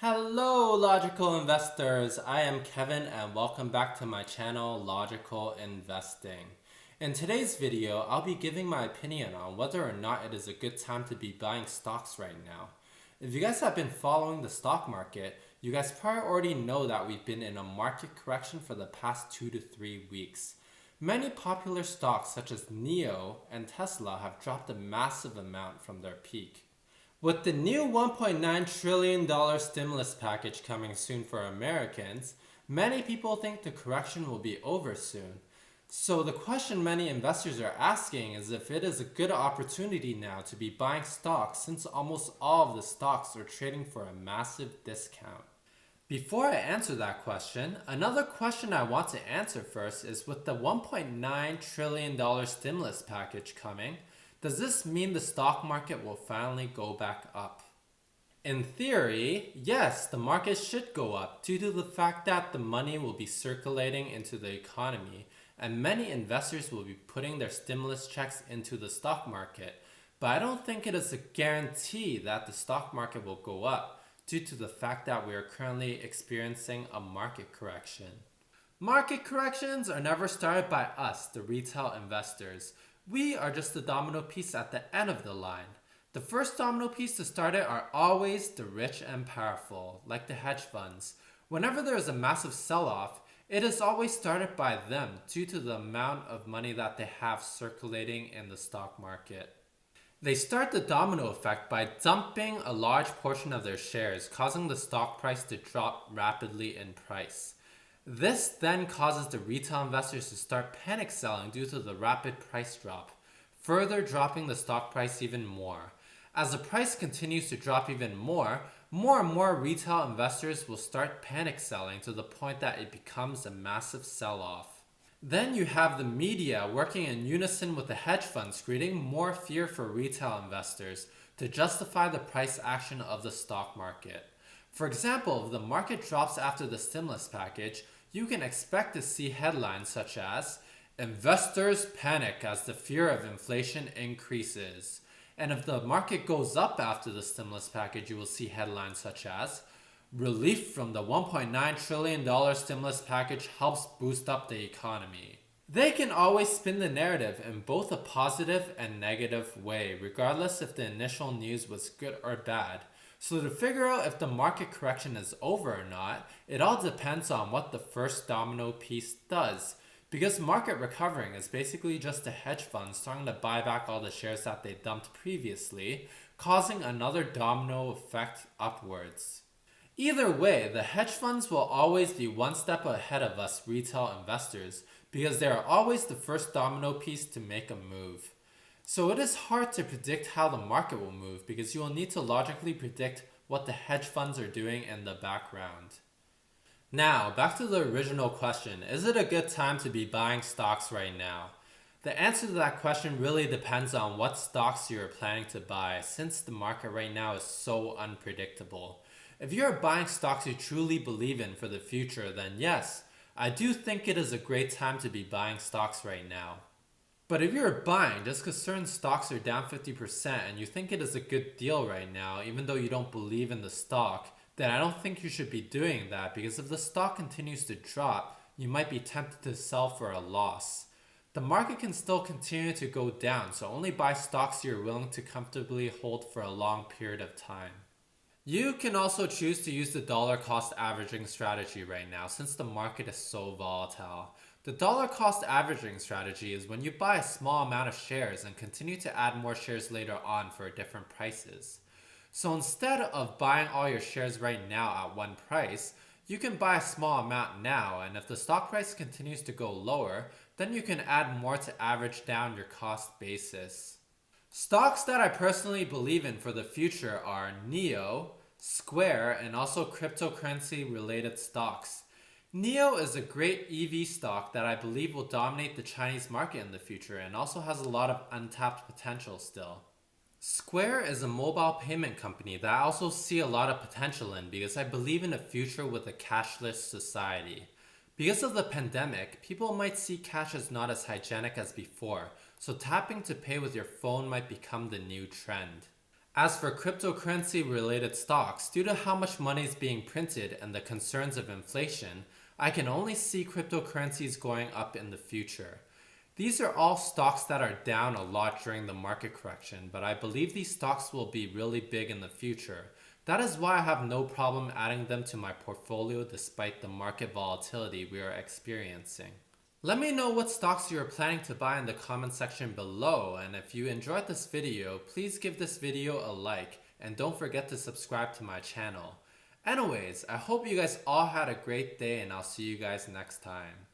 Hello, logical investors. I am Kevin and welcome back to my channel, Logical Investing. In today's video, I'll be giving my opinion on whether or not it is a good time to be buying stocks right now. If you guys have been following the stock market, you guys probably already know that we've been in a market correction for the past 2 to 3 weeks. Many popular stocks such as NIO and Tesla have dropped a massive amount from their peak. With the new $1.9 trillion stimulus package coming soon for Americans, many people think the correction will be over soon. So the question many investors are asking is if it is a good opportunity now to be buying stocks since almost all of the stocks are trading for a massive discount. Before I answer that question, another question I want to answer first is with the $1.9 trillion stimulus package coming, does this mean the stock market will finally go back up? In theory, yes, the market should go up due to the fact that the money will be circulating into the economy and many investors will be putting their stimulus checks into the stock market. But I don't think it is a guarantee that the stock market will go up due to the fact that we are currently experiencing a market correction. Market corrections are never started by us, the retail investors. We are just the domino piece at the end of the line. The first domino piece to start it are always the rich and powerful, like the hedge funds. Whenever there is a massive sell-off, it is always started by them due to the amount of money that they have circulating in the stock market. They start the domino effect by dumping a large portion of their shares, causing the stock price to drop rapidly in price. This then causes the retail investors to start panic selling due to the rapid price drop, further dropping the stock price even more. As the price continues to drop even more and more retail investors will start panic selling to the point that it becomes a massive sell-off. Then you have the media working in unison with the hedge funds, creating more fear for retail investors to justify the price action of the stock market. For example, if the market drops after the stimulus package, you can expect to see headlines such as, "Investors panic as the fear of inflation increases." And if the market goes up after the stimulus package, you will see headlines such as, "Relief from the $1.9 trillion stimulus package helps boost up the economy." They can always spin the narrative in both a positive and negative way, regardless if the initial news was good or bad. So to figure out if the market correction is over or not, it all depends on what the first domino piece does. Because market recovering is basically just the hedge funds starting to buy back all the shares that they dumped previously, causing another domino effect upwards. Either way, the hedge funds will always be one step ahead of us retail investors because they are always the first domino piece to make a move. So it is hard to predict how the market will move because you will need to logically predict what the hedge funds are doing in the background. Now, back to the original question, is it a good time to be buying stocks right now? The answer to that question really depends on what stocks you are planning to buy since the market right now is so unpredictable. If you are buying stocks you truly believe in for the future, then yes, I do think it is a great time to be buying stocks right now. But if you're buying just because certain stocks are down 50% and you think it is a good deal right now, even though you don't believe in the stock, then I don't think you should be doing that because if the stock continues to drop, you might be tempted to sell for a loss. The market can still continue to go down, so only buy stocks you're willing to comfortably hold for a long period of time. You can also choose to use the dollar cost averaging strategy right now since the market is so volatile. The dollar cost averaging strategy is when you buy a small amount of shares and continue to add more shares later on for different prices. So instead of buying all your shares right now at one price, you can buy a small amount now, and if the stock price continues to go lower, then you can add more to average down your cost basis. Stocks that I personally believe in for the future are NIO, Square, and also cryptocurrency related stocks. NIO is a great EV stock that I believe will dominate the Chinese market in the future and also has a lot of untapped potential still. Square is a mobile payment company that I also see a lot of potential in because I believe in a future with a cashless society. Because of the pandemic, people might see cash as not as hygienic as before, so tapping to pay with your phone might become the new trend. As for cryptocurrency related stocks, due to how much money is being printed and the concerns of inflation, I can only see cryptocurrencies going up in the future. These are all stocks that are down a lot during the market correction, but I believe these stocks will be really big in the future. That is why I have no problem adding them to my portfolio despite the market volatility we are experiencing. Let me know what stocks you are planning to buy in the comment section below, and if you enjoyed this video, please give this video a like and don't forget to subscribe to my channel. Anyways, I hope you guys all had a great day and I'll see you guys next time.